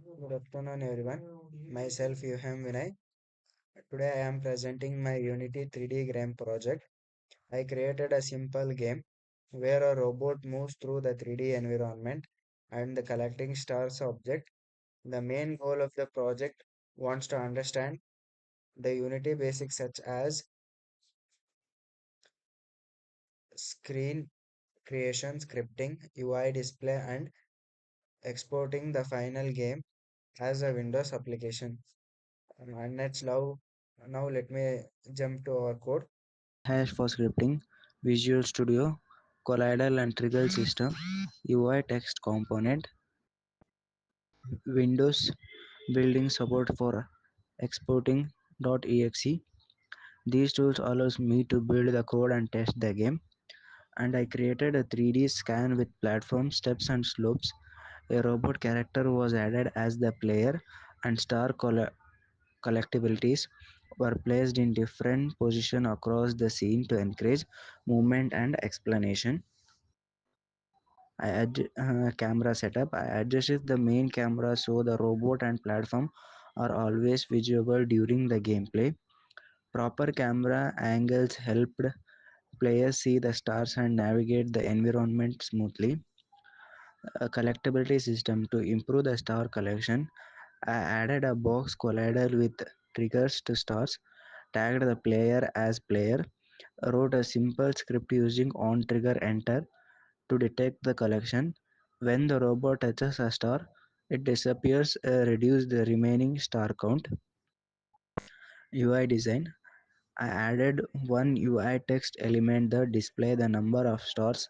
Good afternoon, everyone. Myself, Yuham Vinay. Today, I am presenting my Unity 3D game project. I created a simple game where a robot moves through the 3D environment and the collecting stars object. The main goal of the project wants to understand the Unity basics such as screen creation, scripting, UI display, and exporting the final game as a Windows application. And now let me jump to our code. Hash for scripting, Visual Studio, Collider and Trigger System, UI text component, Windows building support for exporting .exe. These tools allows me to build the code and test the game. And I created a 3D scan with platform steps and slopes. A robot character was added as the player, and collectibilities were placed in different positions across the scene to encourage movement and explanation. Camera setup. I adjusted the main camera so the robot and platform are always visible during the gameplay. Proper camera angles helped players see the stars and navigate the environment smoothly. A collectability system to improve the star collection. I added a box collider with triggers to stars, tagged the player as player, wrote a simple script using on trigger enter to detect the collection. When the robot touches a star, it disappears, reduce the remaining star count. UI design. I added one UI text element that display the number of stars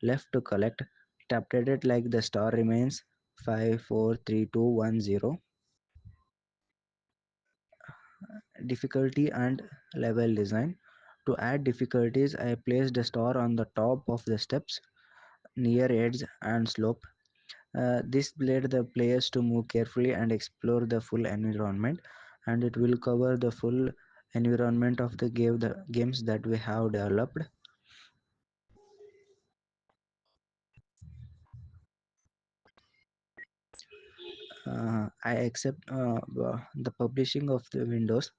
left to collect. It updated like the star remains 54321 0. Difficulty and level design. To add difficulties, I placed a star on the top of the steps near edge and slope. This led the players to move carefully and explore the full environment, and it will cover the full environment of the games that we have developed. I accept the publishing of the Windows.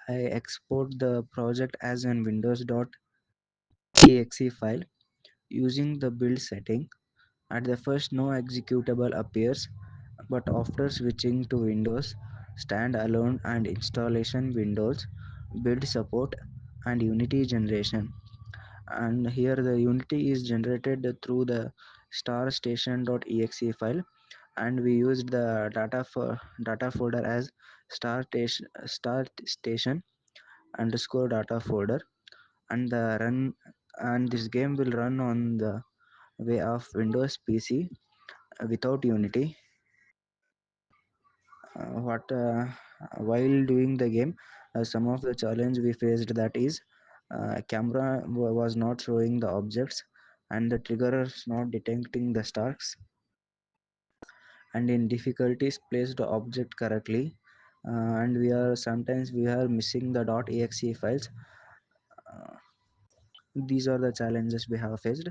I export the project as an Windows.exe file using the build setting. At the first, no executable appears, but after switching to Windows standalone and installation, Windows build support and Unity generation. And here the Unity is generated through the starstation.exe file, and we used the data folder as star station underscore data folder, and the run and this game will run on the way of Windows PC without Unity. What While doing the game, some of the challenge we faced, that is camera was not showing the objects, and the trigger is not detecting the stars, and in difficulties place the object correctly, and we are missing the .exe files. uh, these are the challenges we have faced,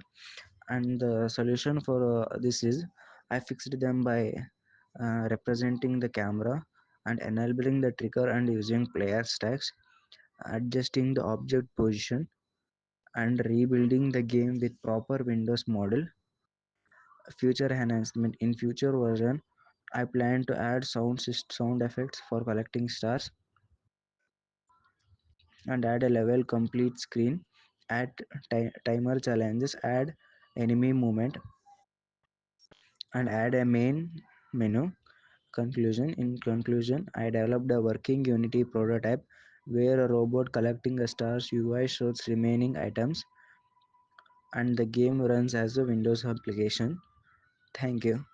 and the solution for this is I fixed them by representing the camera and enabling the trigger and using player stacks, adjusting the object position, and rebuilding the game with proper Windows model. Future enhancement. In future version, I plan to add sound effects for collecting stars, and add a level complete screen, add timer challenges, add enemy movement, and add a main menu. Conclusion. In conclusion, I developed a working Unity prototype where a robot collecting a star's UI shows remaining items, and the game runs as a Windows application. Thank you.